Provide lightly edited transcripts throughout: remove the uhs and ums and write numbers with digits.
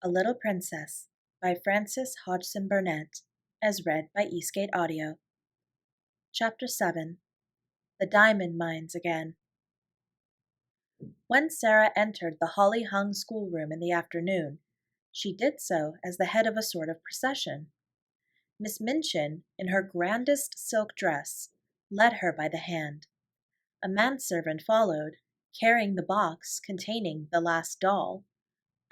A Little Princess by Frances Hodgson Burnett, as read by Eastgate Audio. Chapter 7 The Diamond Mines Again. When Sarah entered the holly-hung schoolroom in the afternoon, she did so as the head of a sort of procession. Miss Minchin, in her grandest silk dress, led her by the hand. A manservant followed, carrying the box containing the last doll.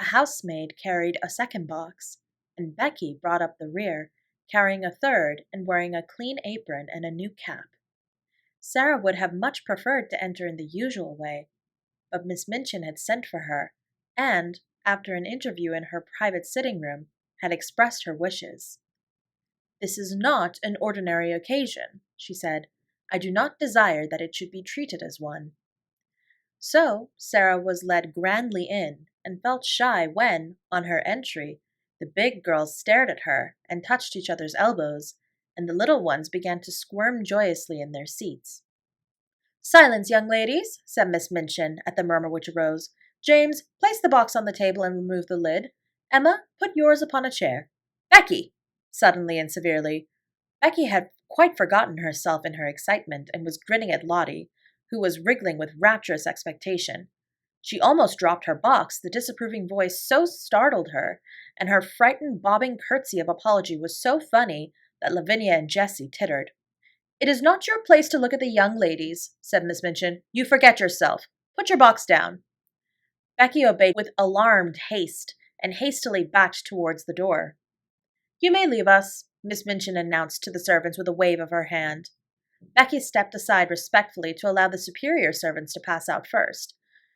A housemaid carried a second box, and Becky brought up the rear, carrying a third and wearing a clean apron and a new cap. Sarah would have much preferred to enter in the usual way, but Miss Minchin had sent for her, and, after an interview in her private sitting-room, had expressed her wishes. "This is not an ordinary occasion," she said. "I do not desire that it should be treated as one." So Sarah was led grandly in, and felt shy when, on her entry, the big girls stared at her and touched each other's elbows, and the little ones began to squirm joyously in their seats. "Silence, young ladies," said Miss Minchin at the murmur which arose. "James, place the box on the table and remove the lid. Emma, put yours upon a chair. Becky!" suddenly and severely. Becky had quite forgotten herself in her excitement and was grinning at Lottie, who was wriggling with rapturous expectation. She almost dropped her box, the disapproving voice so startled her, and her frightened bobbing curtsy of apology was so funny that Lavinia and Jessie tittered. "It is not your place to look at the young ladies," said Miss Minchin. "You forget yourself. Put your box down." Becky obeyed with alarmed haste, and hastily backed towards the door. "You may leave us," Miss Minchin announced to the servants with a wave of her hand. Becky stepped aside respectfully to allow the superior servants to pass out first.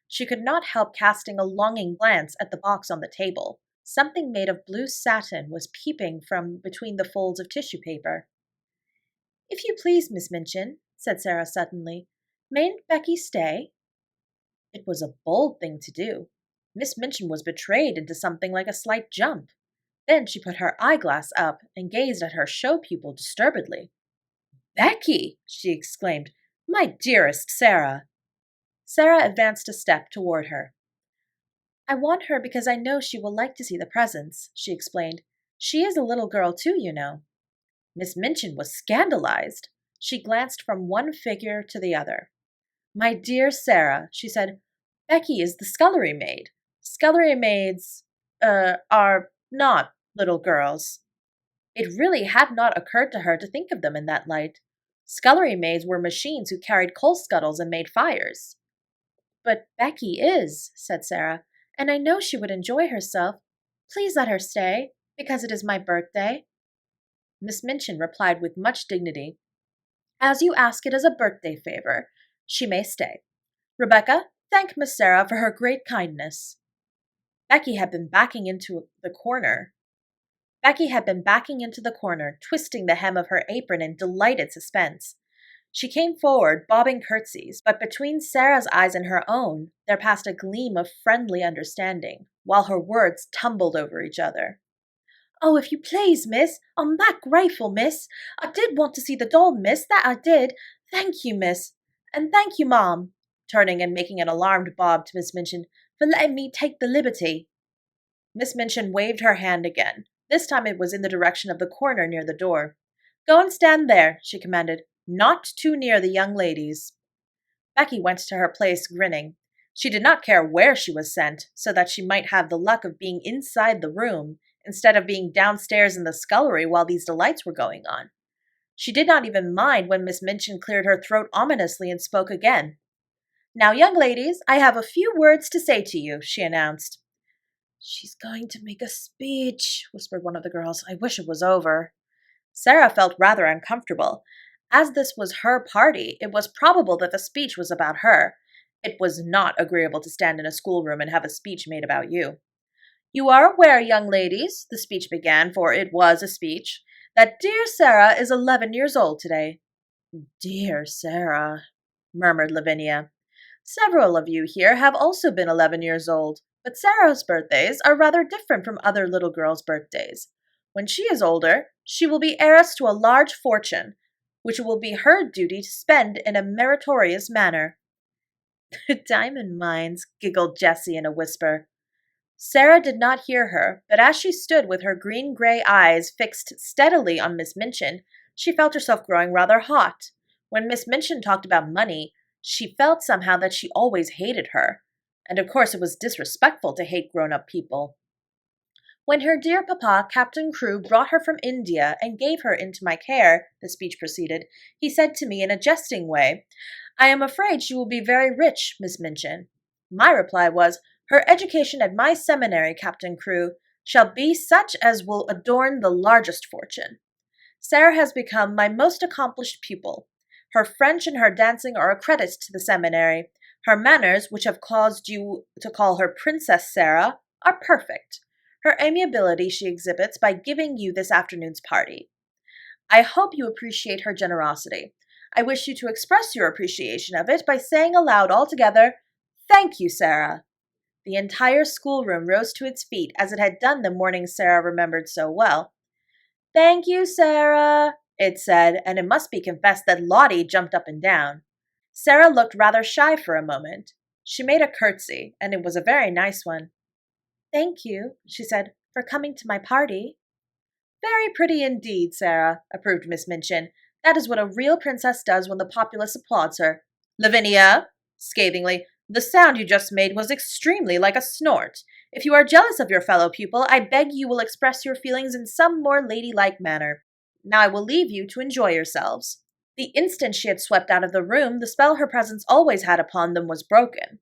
She could not help casting a longing glance at the box on the table. Something made of blue satin was peeping from between the folds of tissue paper. "If you please, Miss Minchin," said Sarah suddenly, "mayn't Becky stay?" It was a bold thing to do. Miss Minchin was betrayed into something like a slight jump. Then she put her eyeglass up and gazed at her show pupil disturbedly. "Becky!" she exclaimed. "My dearest Sarah!" Sarah advanced a step toward her. "I want her because I know she will like to see the presents," she explained. "She is a little girl, too, you know." Miss Minchin was scandalized. She glanced from one figure to the other. "My dear Sarah," she said, "Becky is the scullery maid. Scullery maids, are not little girls." It really had not occurred to her to think of them in that light. Scullery maids were machines who carried coal scuttles and made fires. "But Becky is," said Sarah, "and I know she would enjoy herself. Please let her stay, because it is my birthday." Miss Minchin replied with much dignity, "As you ask it as a birthday favor, she may stay. Rebecca, thank Miss Sarah for her great kindness." Becky had been backing into the corner, twisting the hem of her apron in delighted suspense. She came forward, bobbing curtsies, but between Sarah's eyes and her own there passed a gleam of friendly understanding, while her words tumbled over each other. "Oh, if you please, miss, I'm that grateful, miss. I did want to see the doll, miss, that I did. Thank you, miss. And thank you, ma'am," turning and making an alarmed bob to Miss Minchin, "for letting me take the liberty." Miss Minchin waved her hand again. This time it was in the direction of the corner near the door. "Go and stand there," she commanded. "Not too near the young ladies." Becky went to her place grinning. She did not care where she was sent, so that she might have the luck of being inside the room, instead of being downstairs in the scullery while these delights were going on. She did not even mind when Miss Minchin cleared her throat ominously and spoke again. "Now, young ladies, I have a few words to say to you," she announced. "She's going to make a speech," whispered one of the girls. "I wish it was over." Sarah felt rather uncomfortable. As this was her party, it was probable that the speech was about her. It was not agreeable to stand in a schoolroom and have a speech made about you. "You are aware, young ladies," the speech began, for it was a speech, "that dear Sarah is 11 years old today." "Dear Sarah," murmured Lavinia. "Several of you here have also been 11 years old, but Sarah's birthdays are rather different from other little girls' birthdays. When she is older, she will be heiress to a large fortune, which it will be her duty to spend in a meritorious manner." "The diamond mines," giggled Jessie in a whisper. Sarah did not hear her, but as she stood with her green-gray eyes fixed steadily on Miss Minchin, she felt herself growing rather hot. When Miss Minchin talked about money, she felt somehow that she always hated her. And of course it was disrespectful to hate grown-up people. When her dear papa, Captain Crewe, brought her from India and gave her into my care, the speech proceeded, he said to me in a jesting way, "I am afraid she will be very rich, Miss Minchin." My reply was, "Her education at my seminary, Captain Crewe, shall be such as will adorn the largest fortune. Sarah has become my most accomplished pupil. Her French and her dancing are a credit to the seminary. Her manners, which have caused you to call her Princess Sarah, are perfect. Her amiability she exhibits by giving you this afternoon's party. I hope you appreciate her generosity. I wish you to express your appreciation of it by saying aloud all together, 'Thank you, Sarah.'" The entire schoolroom rose to its feet as it had done the morning Sarah remembered so well. "Thank you, Sarah," it said, and it must be confessed that Lottie jumped up and down. Sarah looked rather shy for a moment. She made a curtsy, and it was a very nice one. "Thank you," she said, "for coming to my party." "Very pretty indeed, Sarah," approved Miss Minchin. "That is what a real princess does when the populace applauds her. Lavinia," scathingly, "the sound you just made was extremely like a snort. If you are jealous of your fellow pupil, I beg you will express your feelings in some more ladylike manner. Now I will leave you to enjoy yourselves." The instant she had swept out of the room, the spell her presence always had upon them was broken.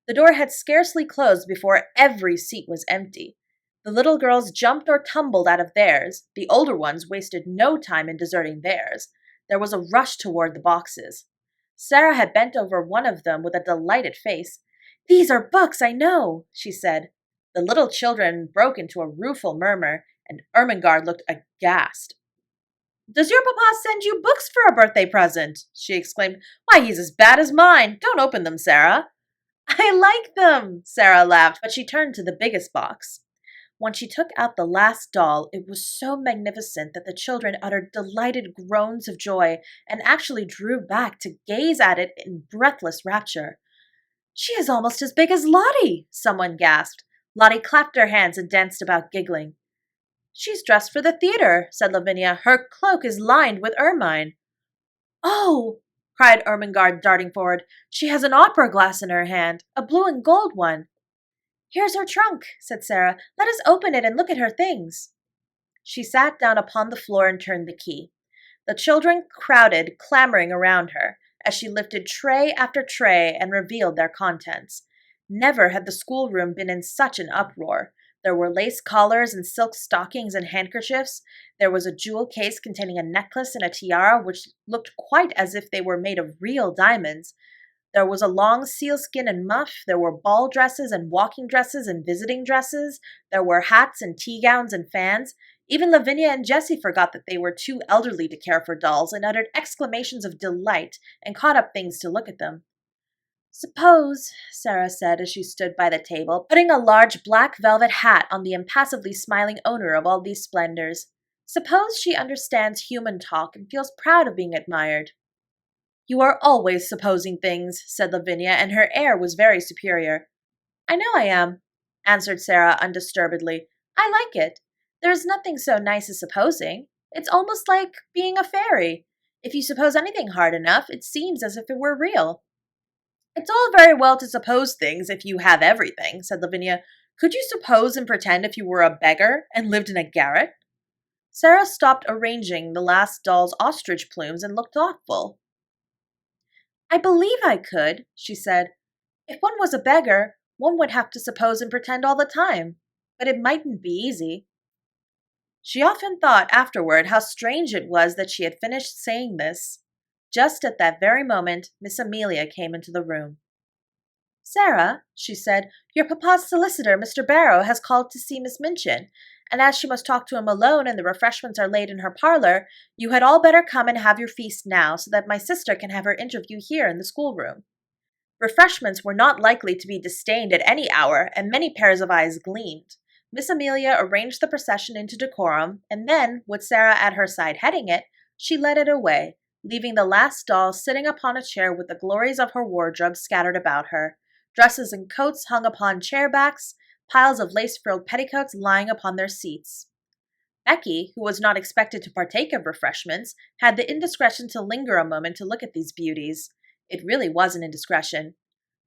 The door had scarcely closed before every seat was empty. The little girls jumped or tumbled out of theirs. The older ones wasted no time in deserting theirs. There was a rush toward the boxes. Sarah had bent over one of them with a delighted face. "These are books, I know," she said. The little children broke into a rueful murmur, and Ermengarde looked aghast. "Does your papa send you books for a birthday present?" she exclaimed. "Why, he's as bad as mine. Don't open them, Sarah." "I like them," Sarah laughed, but she turned to the biggest box. When she took out the last doll, it was so magnificent that the children uttered delighted groans of joy and actually drew back to gaze at it in breathless rapture. "She is almost as big as Lottie," someone gasped. Lottie clapped her hands and danced about, giggling. "She's dressed for the theater," said Lavinia. "Her cloak is lined with ermine." "Oh!" cried Ermengarde, darting forward. "She has an opera glass in her hand, a blue and gold one." "Here's her trunk," said Sarah. "Let us open it and look at her things." She sat down upon the floor and turned the key. The children crowded, clamoring around her, as she lifted tray after tray and revealed their contents. Never had the schoolroom been in such an uproar. There were lace collars and silk stockings and handkerchiefs. There was a jewel case containing a necklace and a tiara which looked quite as if they were made of real diamonds. There was a long sealskin and muff. There were ball dresses and walking dresses and visiting dresses. There were hats and tea gowns and fans. Even Lavinia and Jessie forgot that they were too elderly to care for dolls and uttered exclamations of delight and caught up things to look at them. "Suppose," Sarah said as she stood by the table, putting a large black velvet hat on the impassively smiling owner of all these splendors, "suppose she understands human talk and feels proud of being admired." "You are always supposing things," said Lavinia, and her air was very superior. "I know I am," answered Sarah undisturbedly. "I like it. There is nothing so nice as supposing. It's almost like being a fairy. If you suppose anything hard enough, it seems as if it were real." "It's all very well to suppose things if you have everything," said Lavinia. "Could you suppose and pretend if you were a beggar and lived in a garret?" Sarah stopped arranging the last doll's ostrich plumes and looked thoughtful. "I believe I could," she said. "If one was a beggar, one would have to suppose and pretend all the time. But it mightn't be easy." She often thought afterward how strange it was that she had finished saying this. Just at that very moment, Miss Amelia came into the room. "Sarah," she said, "your papa's solicitor, Mr. Barrow, has called to see Miss Minchin, and as she must talk to him alone and the refreshments are laid in her parlor, you had all better come and have your feast now, so that my sister can have her interview here in the schoolroom." Refreshments were not likely to be disdained at any hour, and many pairs of eyes gleamed. Miss Amelia arranged the procession into decorum, and then, with Sarah at her side heading it, she led it away, leaving the last doll sitting upon a chair with the glories of her wardrobe scattered about her. Dresses and coats hung upon chair backs, piles of lace-frilled petticoats lying upon their seats. Becky, who was not expected to partake of refreshments, had the indiscretion to linger a moment to look at these beauties. It really was an indiscretion.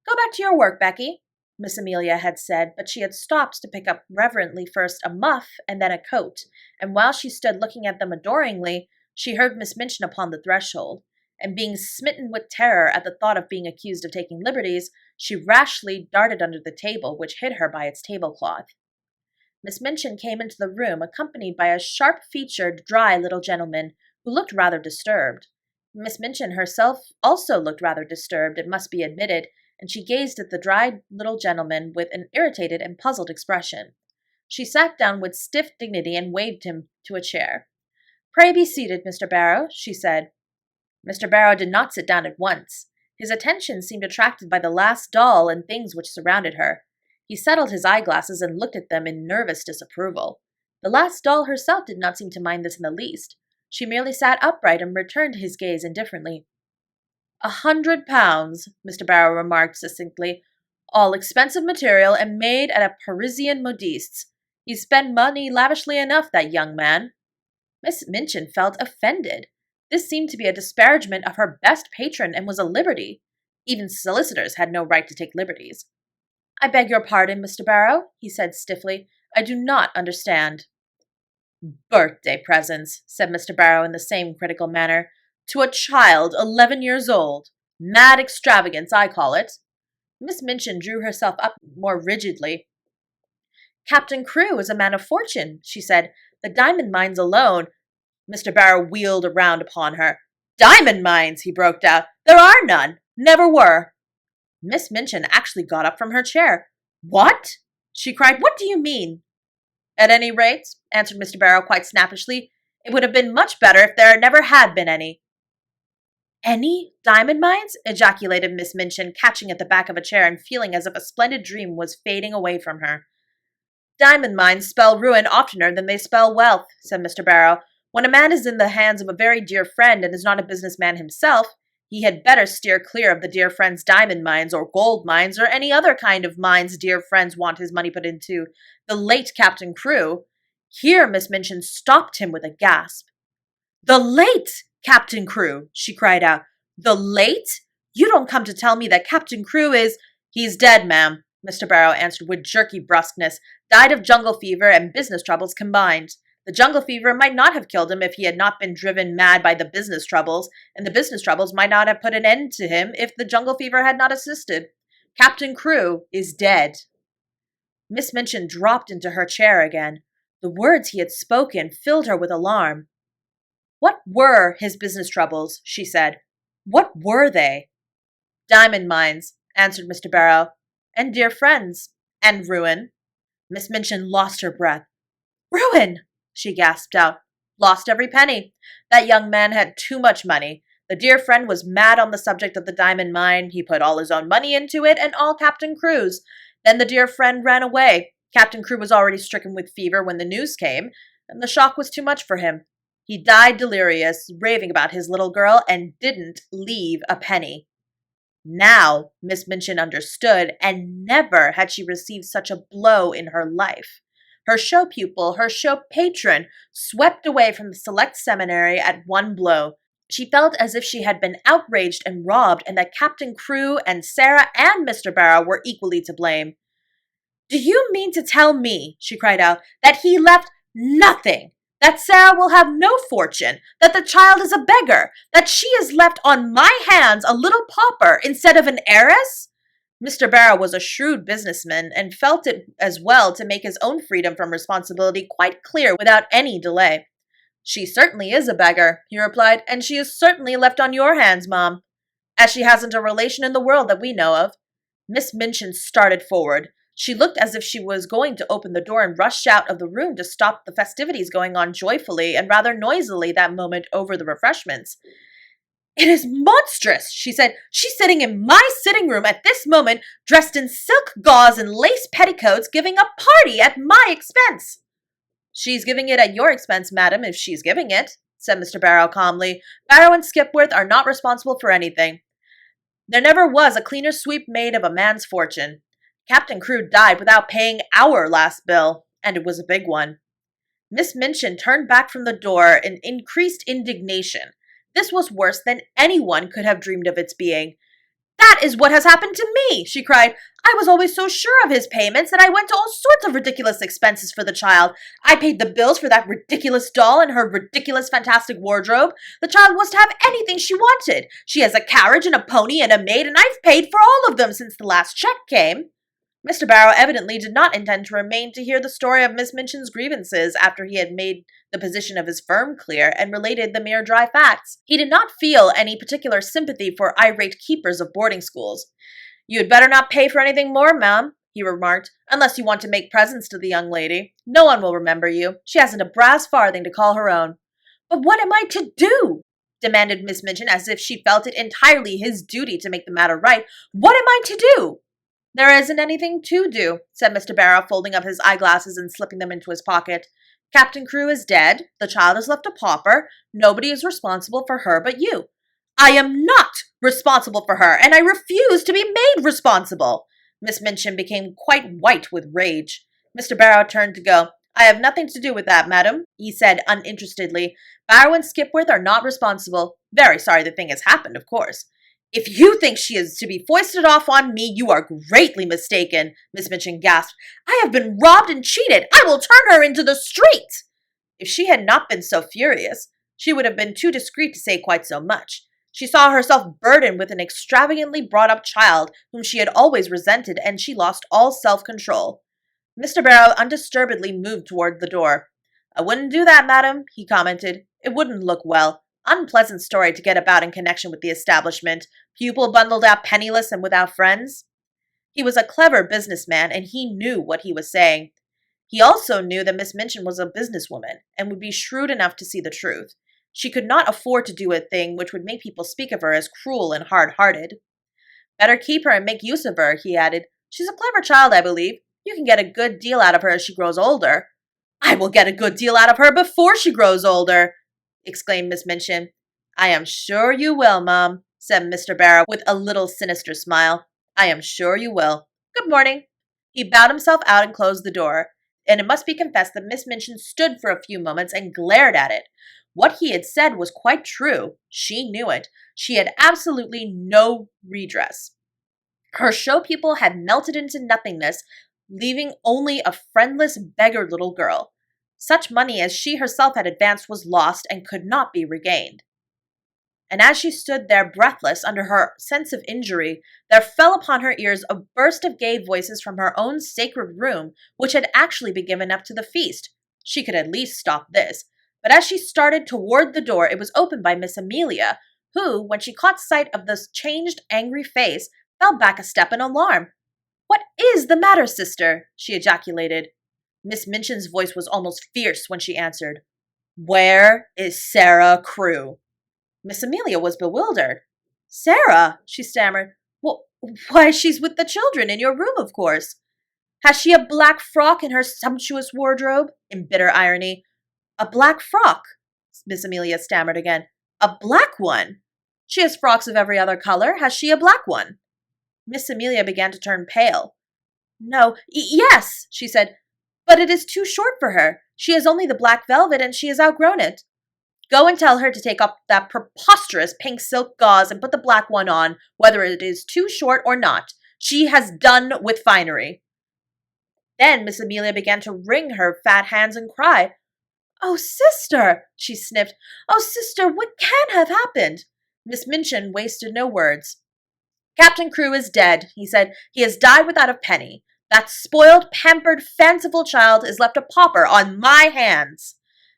"Go back to your work, Becky," Miss Amelia had said, but she had stopped to pick up reverently first a muff and then a coat, and while she stood looking at them adoringly, she heard Miss Minchin upon the threshold, and being smitten with terror at the thought of being accused of taking liberties, she rashly darted under the table, which hid her by its tablecloth. Miss Minchin came into the room, accompanied by a sharp-featured, dry little gentleman, who looked rather disturbed. Miss Minchin herself also looked rather disturbed, it must be admitted, and she gazed at the dry little gentleman with an irritated and puzzled expression. She sat down with stiff dignity and waved him to a chair. "Pray be seated, Mr. Barrow," she said. Mr. Barrow did not sit down at once. His attention seemed attracted by the last doll and things which surrounded her. He settled his eyeglasses and looked at them in nervous disapproval. The last doll herself did not seem to mind this in the least. She merely sat upright and returned his gaze indifferently. £100, Mr. Barrow remarked succinctly. "All expensive material and made at a Parisian modiste's. He spent money lavishly enough, that young man." Miss Minchin felt offended. This seemed to be a disparagement of her best patron and was a liberty. Even solicitors had no right to take liberties. "I beg your pardon, Mr. Barrow," he said stiffly. "I do not understand." "Birthday presents," said Mr. Barrow in the same critical manner. "To a child 11 years old. Mad extravagance, I call it." Miss Minchin drew herself up more rigidly. "Captain Crewe is a man of fortune," she said. "The diamond mines alone—" Mr. Barrow wheeled around upon her. "Diamond mines!" he broke out. "There are none. Never were." Miss Minchin actually got up from her chair. "What?" she cried. "What do you mean?" "At any rate," answered Mr. Barrow quite snappishly, "it would have been much better if there never had been any." "Any diamond mines?" ejaculated Miss Minchin, catching at the back of a chair and feeling as if a splendid dream was fading away from her. "Diamond mines spell ruin oftener than they spell wealth," said Mr. Barrow. "When a man is in the hands of a very dear friend and is not a businessman himself, he had better steer clear of the dear friend's diamond mines or gold mines or any other kind of mines dear friends want his money put into. The late Captain Crewe—" Here Miss Minchin stopped him with a gasp. "The late Captain Crewe!" she cried out. "The late? You don't come to tell me that Captain Crewe is—" "He's dead, ma'am," Mr. Barrow answered with jerky brusqueness. "Died of jungle fever and business troubles combined. The jungle fever might not have killed him if he had not been driven mad by the business troubles, and the business troubles might not have put an end to him if the jungle fever had not assisted. Captain Crewe is dead." Miss Minchin dropped into her chair again. The words he had spoken filled her with alarm. "What were his business troubles?" she said. "What were they?" "Diamond mines," answered Mr. Barrow. "And dear friends. And ruin." Miss Minchin lost her breath. "Ruin!" she gasped out. "Lost every penny. That young man had too much money. The dear friend was mad on the subject of the diamond mine. He put all his own money into it and all Captain Crewe's. Then the dear friend ran away. Captain Crewe was already stricken with fever when the news came, and the shock was too much for him. He died delirious, raving about his little girl, and didn't leave a penny." Now Miss Minchin understood, and never had she received such a blow in her life. Her show pupil, her show patron, swept away from the select seminary at one blow. She felt as if she had been outraged and robbed, and that Captain Crewe and Sarah and Mr. Barrow were equally to blame. "Do you mean to tell me," she cried out, "that he left nothing? That Sarah will have no fortune? That the child is a beggar? That she is left on my hands a little pauper instead of an heiress?" Mr. Barrow was a shrewd businessman and felt it as well to make his own freedom from responsibility quite clear without any delay. "She certainly is a beggar," he replied, "and she is certainly left on your hands, Mom, as she hasn't a relation in the world that we know of." Miss Minchin started forward. She looked as if she was going to open the door and rush out of the room to stop the festivities going on joyfully and rather noisily that moment over the refreshments. "It is monstrous," she said. "She's sitting in my sitting room at this moment, dressed in silk gauze and lace petticoats, giving a party at my expense." "She's giving it at your expense, madam, if she's giving it," said Mr. Barrow calmly. "Barrow and Skipworth are not responsible for anything. There never was a cleaner sweep made of a man's fortune. Captain Crewe died without paying our last bill, and it was a big one. Miss Minchin turned back from the door in increased indignation. This was worse than anyone could have dreamed of its being. "That is what has happened to me," she cried. "I was always so sure of his payments that I went to all sorts of ridiculous expenses for the child. I paid the bills for that ridiculous doll and her ridiculous fantastic wardrobe. The child was to have anything she wanted. She has a carriage and a pony and a maid, and I've paid for all of them since the last check came." Mr. Barrow evidently did not intend to remain to hear the story of Miss Minchin's grievances after he had made the position of his firm clear and related the mere dry facts. He did not feel any particular sympathy for irate keepers of boarding schools. "You had better not pay for anything more, ma'am," he remarked, "unless you want to make presents to the young lady. No one will remember you. She hasn't a brass farthing to call her own." "But what am I to do?" demanded Miss Minchin, as if she felt it entirely his duty to make the matter right. "What am I to do?" "There isn't anything to do," said Mr. Barrow, folding up his eyeglasses and slipping them into his pocket. "Captain Crewe is dead. The child is left a pauper. Nobody is responsible for her but you." "I am not responsible for her, and I refuse to be made responsible." Miss Minchin became quite white with rage. Mr. Barrow turned to go. "I have nothing to do with that, madam," he said uninterestedly. "Barrow and Skipworth are not responsible. Very sorry the thing has happened, of course." "If you think she is to be foisted off on me, you are greatly mistaken," Miss Minchin gasped. "I have been robbed and cheated. I will turn her into the street." If she had not been so furious, she would have been too discreet to say quite so much. She saw herself burdened with an extravagantly brought-up child whom she had always resented, and she lost all self-control. Mr. Barrow undisturbedly moved toward the door. "I wouldn't do that, madam," he commented. "It wouldn't look well. Unpleasant story to get about in connection with the establishment. Pupil bundled out penniless and without friends." He was a clever businessman, and he knew what he was saying. He also knew that Miss Minchin was a businesswoman, and would be shrewd enough to see the truth. She could not afford to do a thing which would make people speak of her as cruel and hard-hearted. "Better keep her and make use of her," he added. "She's a clever child, I believe. You can get a good deal out of her as she grows older." "I will get a good deal out of her before she grows older," exclaimed Miss Minchin. "I am sure you will, Mum," said Mr. Barrow with a little sinister smile. "I am sure you will. Good morning." He bowed himself out and closed the door, and it must be confessed that Miss Minchin stood for a few moments and glared at it. What he had said was quite true. She knew it. She had absolutely no redress. Her show people had melted into nothingness, leaving only a friendless beggar little girl. Such money as she herself had advanced was lost and could not be regained. And as she stood there breathless under her sense of injury, there fell upon her ears a burst of gay voices from her own sacred room, which had actually been given up to the feast. She could at least stop this. But as she started toward the door, it was opened by Miss Amelia, who, when she caught sight of the changed, angry face, fell back a step in alarm. "What is the matter, sister?" she ejaculated. Miss Minchin's voice was almost fierce when she answered, "Where is Sarah Crewe?" Miss Amelia was bewildered. "Sarah," she stammered. "Well, why, she's with the children in your room, of course." "Has she a black frock in her sumptuous wardrobe?" in bitter irony. "A black frock?" Miss Amelia stammered again. "A black one? She has frocks of every other color. Has she a black one?" Miss Amelia began to turn pale. "No, yes," she said, "but it is too short for her. She has only the black velvet, and she has outgrown it." "Go and tell her to take up that preposterous pink silk gauze and put the black one on, whether it is too short or not. She has done with finery." Then Miss Amelia began to wring her fat hands and cry. "Oh, sister," she sniffed. "Oh, sister, what can have happened?" Miss Minchin wasted no words. "Captain Crewe is dead," he said. "He has died without a penny. That spoiled, pampered, fanciful child is left a pauper on my hands."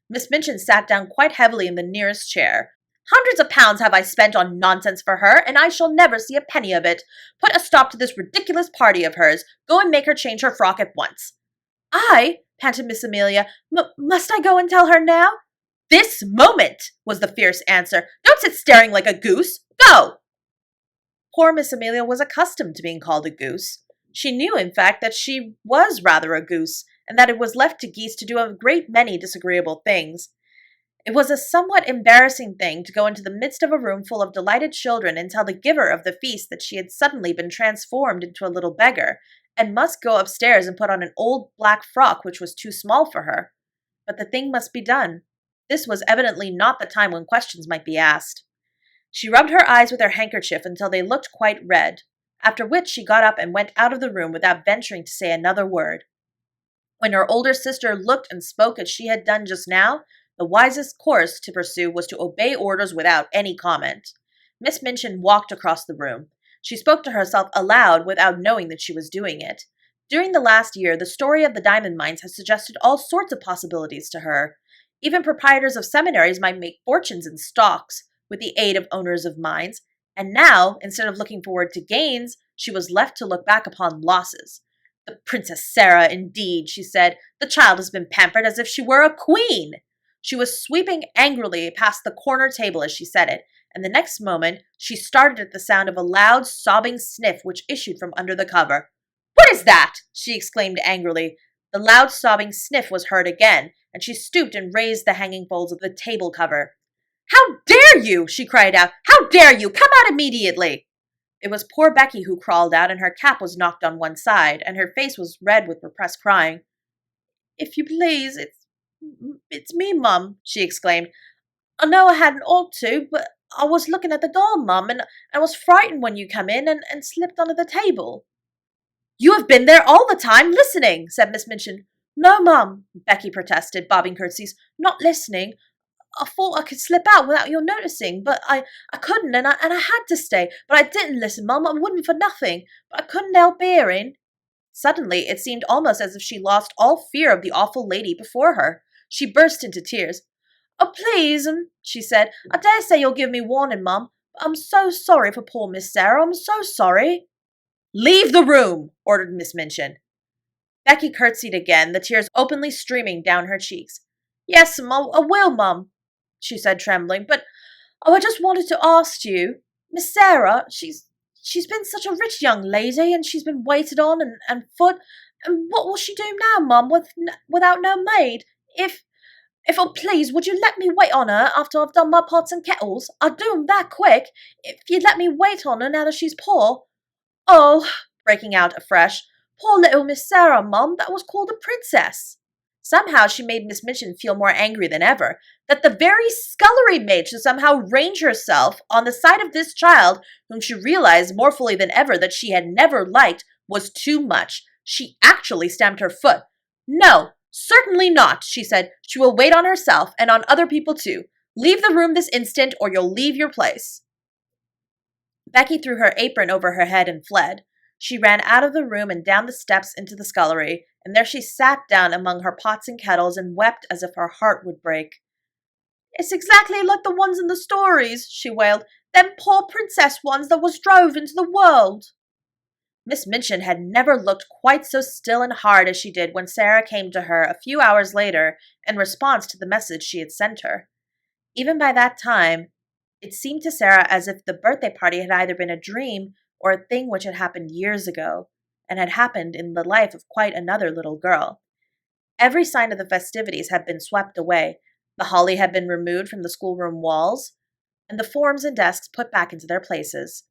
Miss Minchin sat down quite heavily in the nearest chair. "Hundreds of pounds have I spent on nonsense for her, and I shall never see a penny of it. Put a stop to this ridiculous party of hers. Go and make her change her frock at once." "I?" panted Miss Amelia. "Must I go and tell her now?" "This moment," was the fierce answer. "Don't sit staring like a goose. Go!" Poor Miss Amelia was accustomed to being called a goose. She knew, in fact, that she was rather a goose, and that it was left to geese to do a great many disagreeable things. It was a somewhat embarrassing thing to go into the midst of a room full of delighted children and tell the giver of the feast that she had suddenly been transformed into a little beggar, and must go upstairs and put on an old black frock which was too small for her. But the thing must be done. This was evidently not the time when questions might be asked. She rubbed her eyes with her handkerchief until they looked quite red, after which she got up and went out of the room without venturing to say another word. When her older sister looked and spoke as she had done just now, the wisest course to pursue was to obey orders without any comment. Miss Minchin walked across the room. She spoke to herself aloud without knowing that she was doing it. During the last year, the story of the diamond mines has suggested all sorts of possibilities to her. Even proprietors of seminaries might make fortunes in stocks with the aid of owners of mines, and now, instead of looking forward to gains, she was left to look back upon losses. The Princess Sarah, indeed, she said. The child has been pampered as if she were a queen. She was sweeping angrily past the corner table as she said it, and the next moment she started at the sound of a loud, sobbing sniff which issued from under the cover. "What is that?" she exclaimed angrily. The loud, sobbing sniff was heard again, and she stooped and raised the hanging folds of the table cover. "How dare you?" she cried out. "How dare you? Come out immediately!" It was poor Becky who crawled out, and her cap was knocked on one side, and her face was red with repressed crying. "If you please, it's me, Mum," she exclaimed. "I know I hadn't ought to, but I was looking at the doll, Mum, and I was frightened when you come in and slipped under the table." "You have been there all the time, listening," said Miss Minchin. "No, Mum," Becky protested, bobbing curtsies. "Not listening. I thought I could slip out without your noticing, but I couldn't, and I had to stay. But I didn't listen, Mum. I wouldn't for nothing. But I couldn't help hearing." Suddenly, it seemed almost as if she lost all fear of the awful lady before her. She burst into tears. "Oh, please," she said. "I dare say you'll give me warning, Mum. But I'm so sorry for poor Miss Sarah. I'm so sorry." "Leave the room," ordered Miss Minchin. Becky curtsied again, the tears openly streaming down her cheeks. "Yes, I will, Mum," she said, trembling. "But I just wanted to ask you, Miss Sarah, she's been such a rich young lady, and she's been waited on and fed, and what will she do now, Mum, without no maid? If oh please, would you let me wait on her after I've done my pots and kettles? I'll do 'em that quick, if you'd let me wait on her now that she's poor. Oh," breaking out afresh, "poor little Miss Sarah, Mum, that was called a princess." Somehow she made Miss Minchin feel more angry than ever. That the very scullery maid should somehow range herself on the side of this child, whom she realized more fully than ever that she had never liked, was too much. She actually stamped her foot. "No, certainly not," she said. "She will wait on herself, and on other people too. Leave the room this instant, or you'll leave your place." Becky threw her apron over her head and fled. She ran out of the room and down the steps into the scullery, and there she sat down among her pots and kettles and wept as if her heart would break. "It's exactly like the ones in the stories," she wailed. "Them poor princess ones that was drove into the world." Miss Minchin had never looked quite so still and hard as she did when Sarah came to her a few hours later in response to the message she had sent her. Even by that time, it seemed to Sarah as if the birthday party had either been a dream or a thing which had happened years ago, and had happened in the life of quite another little girl. Every sign of the festivities had been swept away. The holly had been removed from the schoolroom walls, and the forms and desks put back into their places.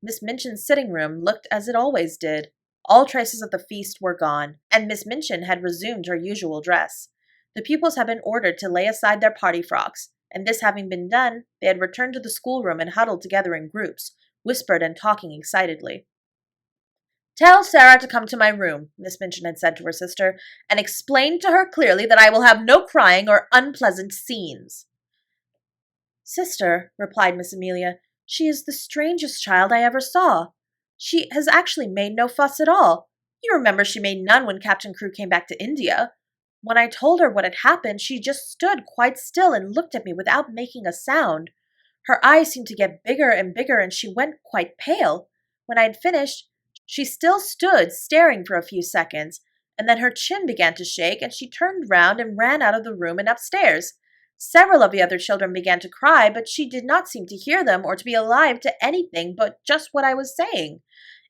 Miss Minchin's sitting room looked as it always did. All traces of the feast were gone, and Miss Minchin had resumed her usual dress. The pupils had been ordered to lay aside their party frocks, and this having been done, they had returned to the schoolroom and huddled together in groups, whispered and talking excitedly. "Tell Sarah to come to my room," Miss Minchin had said to her sister, "and explain to her clearly that I will have no crying or unpleasant scenes." "Sister," replied Miss Amelia, "she is the strangest child I ever saw. She has actually made no fuss at all. You remember she made none when Captain Crewe came back to India. When I told her what had happened, she just stood quite still and looked at me without making a sound. Her eyes seemed to get bigger and bigger, and she went quite pale. When I had finished, she still stood staring for a few seconds, and then her chin began to shake, and she turned round and ran out of the room and upstairs. Several of the other children began to cry, but she did not seem to hear them or to be alive to anything but just what I was saying.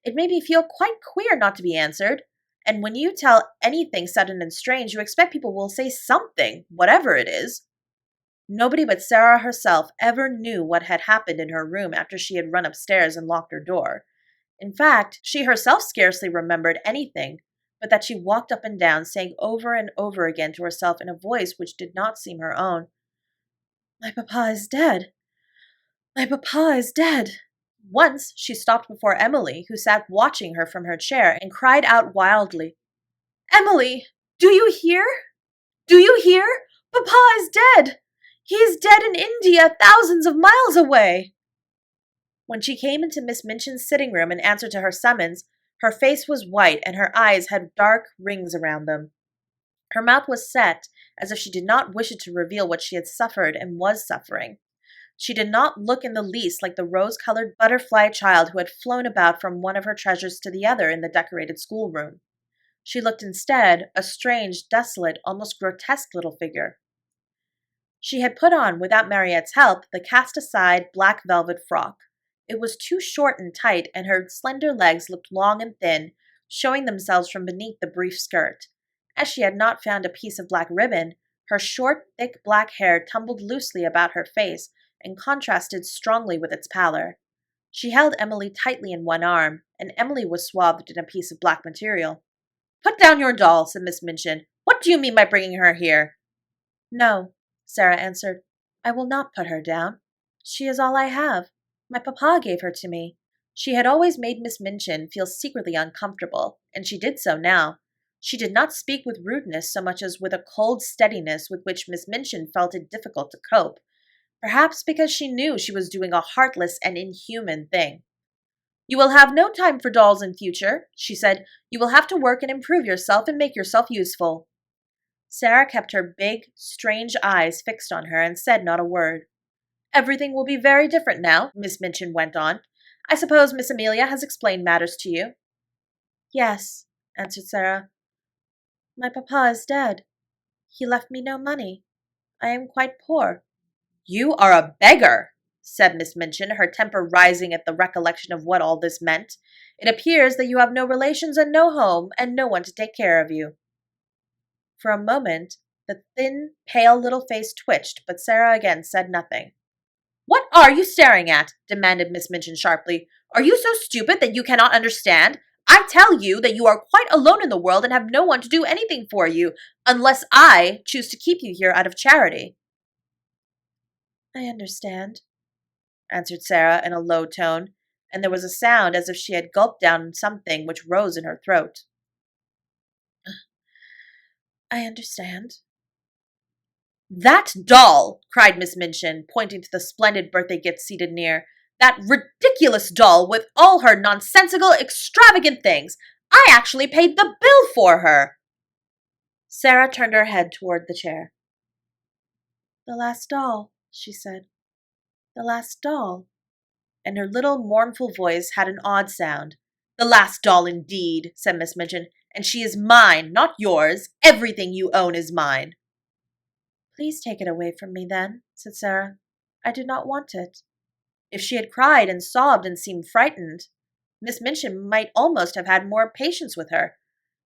It made me feel quite queer not to be answered. And when you tell anything sudden and strange, you expect people will say something, whatever it is." Nobody but Sarah herself ever knew what had happened in her room after she had run upstairs and locked her door. In fact, she herself scarcely remembered anything, but that she walked up and down, saying over and over again to herself in a voice which did not seem her own, "My papa is dead! My papa is dead!" Once she stopped before Emily, who sat watching her from her chair, and cried out wildly, "Emily, do you hear? Do you hear? Papa is dead! He is dead in India, thousands of miles away!" When she came into Miss Minchin's sitting room in answer to her summons, her face was white and her eyes had dark rings around them. Her mouth was set, as if she did not wish it to reveal what she had suffered and was suffering. She did not look in the least like the rose-colored butterfly child who had flown about from one of her treasures to the other in the decorated schoolroom. She looked instead a strange, desolate, almost grotesque little figure. She had put on, without Mariette's help, the cast-aside black velvet frock. It was too short and tight, and her slender legs looked long and thin, showing themselves from beneath the brief skirt. As she had not found a piece of black ribbon, her short, thick black hair tumbled loosely about her face and contrasted strongly with its pallor. She held Emily tightly in one arm, and Emily was swathed in a piece of black material. "Put down your doll," said Miss Minchin. "What do you mean by bringing her here?" "No," Sarah answered. "I will not put her down. She is all I have. My papa gave her to me." She had always made Miss Minchin feel secretly uncomfortable, and she did so now. She did not speak with rudeness so much as with a cold steadiness with which Miss Minchin felt it difficult to cope, perhaps because she knew she was doing a heartless and inhuman thing. "You will have no time for dolls in future," she said. "You will have to work and improve yourself and make yourself useful." Sarah kept her big, strange eyes fixed on her and said not a word. "Everything will be very different now," Miss Minchin went on. "I suppose Miss Amelia has explained matters to you?" "Yes," answered Sarah. "My papa is dead. He left me no money. I am quite poor." "You are a beggar," said Miss Minchin, her temper rising at the recollection of what all this meant. "It appears that you have no relations and no home, and no one to take care of you." For a moment, the thin, pale little face twitched, but Sarah again said nothing. "What are you staring at?" demanded Miss Minchin sharply. "Are you so stupid that you cannot understand? I tell you that you are quite alone in the world and have no one to do anything for you, unless I choose to keep you here out of charity." "I understand," answered Sarah in a low tone, and there was a sound as if she had gulped down something which rose in her throat. "I understand." "That doll!" cried Miss Minchin, pointing to the splendid birthday gift seated near. "That ridiculous doll with all her nonsensical, extravagant things! I actually paid the bill for her!" Sarah turned her head toward the chair. "The last doll," she said. "The last doll." And her little mournful voice had an odd sound. "The last doll, indeed," said Miss Minchin. "And she is mine, not yours. Everything you own is mine." "Please take it away from me, then," said Sarah. "I do not want it." If she had cried and sobbed and seemed frightened, Miss Minchin might almost have had more patience with her.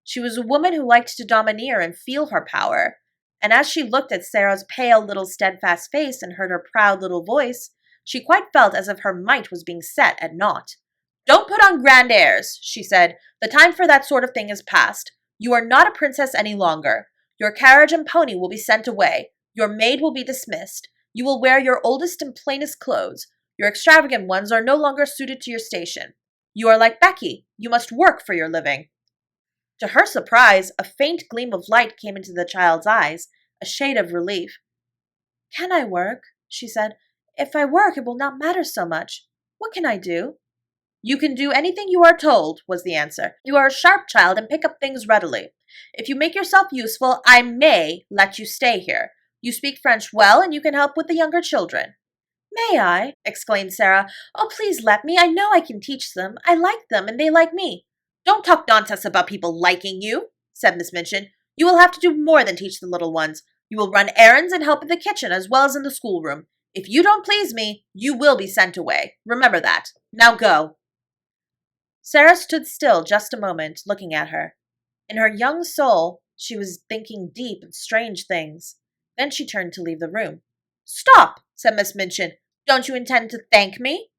She was a woman who liked to domineer and feel her power, and as she looked at Sarah's pale little steadfast face and heard her proud little voice, she quite felt as if her might was being set at naught. "Don't put on grand airs," she said. "The time for that sort of thing is past. You are not a princess any longer. Your carriage and pony will be sent away. Your maid will be dismissed. You will wear your oldest and plainest clothes. Your extravagant ones are no longer suited to your station. You are like Becky. You must work for your living." To her surprise, a faint gleam of light came into the child's eyes, a shade of relief. "Can I work?" she said. "If I work, it will not matter so much. What can I do?" "You can do anything you are told," was the answer. "You are a sharp child and pick up things readily. If you make yourself useful, I may let you stay here. You speak French well, and you can help with the younger children." "May I?" exclaimed Sarah. "Oh, please let me. I know I can teach them. I like them, and they like me." "Don't talk nonsense about people liking you," said Miss Minchin. "You will have to do more than teach the little ones. You will run errands and help in the kitchen as well as in the schoolroom. If you don't please me, you will be sent away. Remember that. Now go." Sarah stood still just a moment, looking at her. In her young soul, she was thinking deep and strange things. Then she turned to leave the room. "Stop," said Miss Minchin. "Don't you intend to thank me?"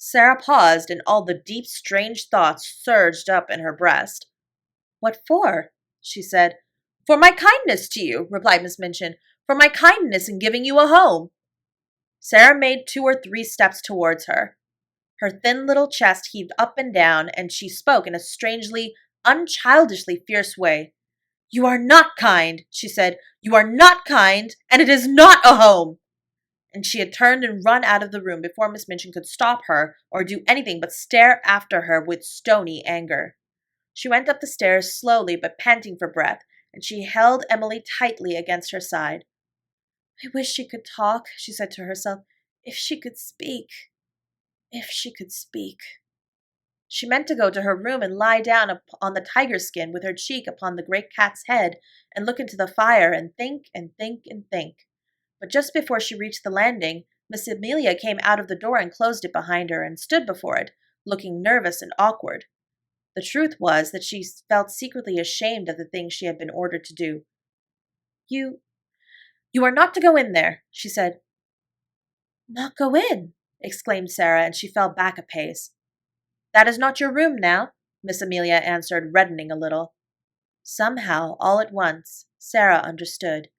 Sarah paused, and all the deep, strange thoughts surged up in her breast. "What for?" she said. "For my kindness to you," replied Miss Minchin. "For my kindness in giving you a home." Sarah made 2 or 3 steps towards her. Her thin little chest heaved up and down, and she spoke in a strangely, unchildishly fierce way. "You are not kind," she said. "You are not kind, and it is not a home." And she had turned and run out of the room before Miss Minchin could stop her or do anything but stare after her with stony anger. She went up the stairs slowly but panting for breath, and she held Emily tightly against her side. "I wish she could talk," she said to herself. "If she could speak. If she could speak." She meant to go to her room and lie down on the tiger skin with her cheek upon the great cat's head and look into the fire and think and think and think. But just before she reached the landing, Miss Amelia came out of the door and closed it behind her and stood before it, looking nervous and awkward. The truth was that she felt secretly ashamed of the things she had been ordered to do. You are not to go in there," she said. "Not go in?" exclaimed Sarah, and she fell back a pace. "That is not your room now," Miss Amelia answered, reddening a little. Somehow, all at once, Sarah understood.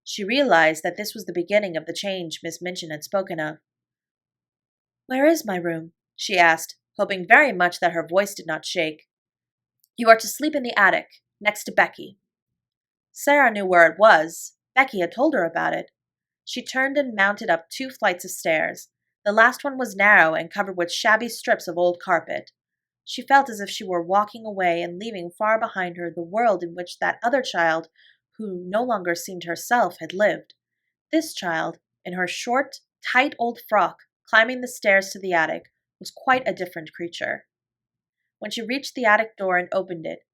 She realized that this was the beginning of the change Miss Minchin had spoken of. "Where is my room?" she asked, hoping very much that her voice did not shake. "You are to sleep in the attic, next to Becky." Sarah knew where it was. Becky had told her about it. She turned and mounted up 2 flights of stairs. The last one was narrow and covered with shabby strips of old carpet. She felt as if she were walking away and leaving far behind her the world in which that other child, who no longer seemed herself, had lived. This child, in her short, tight old frock, climbing the stairs to the attic, was quite a different creature. When she reached the attic door and opened it,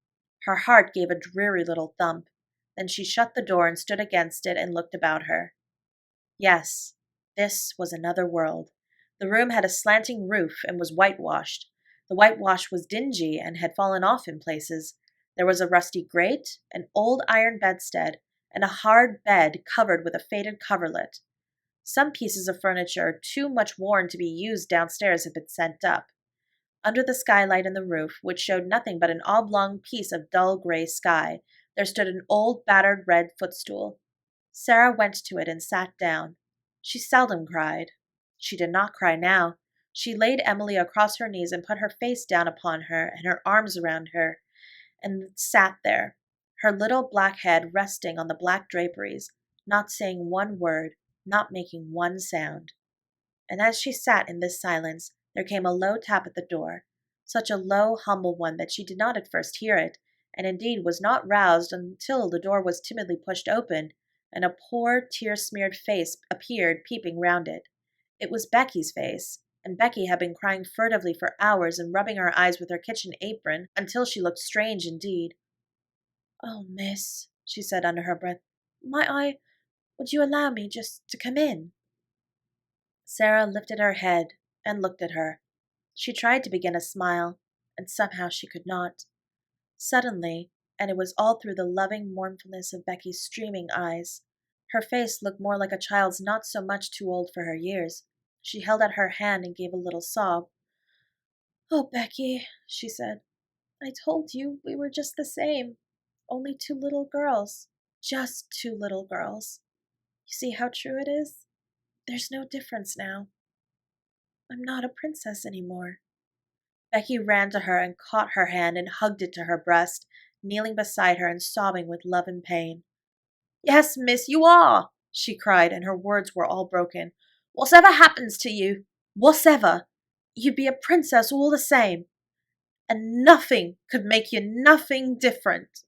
her heart gave a dreary little thump. Then she shut the door and stood against it and looked about her. Yes, this was another world. The room had a slanting roof and was whitewashed. The whitewash was dingy and had fallen off in places. There was a rusty grate, an old iron bedstead, and a hard bed covered with a faded coverlet. Some pieces of furniture, too much worn to be used downstairs, had been sent up. Under the skylight in the roof, which showed nothing but an oblong piece of dull gray sky, there stood an old battered red footstool. Sarah went to it and sat down. She seldom cried. She did not cry now. She laid Emily across her knees and put her face down upon her and her arms around her, and sat there, her little black head resting on the black draperies, not saying one word, not making one sound. And as she sat in this silence, there came a low tap at the door, such a low, humble one that she did not at first hear it, and indeed was not roused until the door was timidly pushed open, and a poor, tear-smeared face appeared peeping round it. It was Becky's face, and Becky had been crying furtively for hours and rubbing her eyes with her kitchen apron until she looked strange indeed. "Oh, miss," she said under her breath, would you allow me just to come in?" Sarah lifted her head and looked at her. She tried to begin a smile, and somehow she could not. Suddenly, and it was all through the loving mournfulness of Becky's streaming eyes, her face looked more like a child's not so much too old for her years. She held out her hand and gave a little sob. "Oh, Becky," she said, "I told you we were just the same, only 2 little girls, just 2 little girls. You see how true it is? There's no difference now. I'm not a princess anymore." Becky ran to her and caught her hand and hugged it to her breast, kneeling beside her and sobbing with love and pain. "Yes, miss, you are," she cried, and her words were all broken. "Whatever happens to you, whatever, you'd be a princess all the same, and nothing could make you nothing different."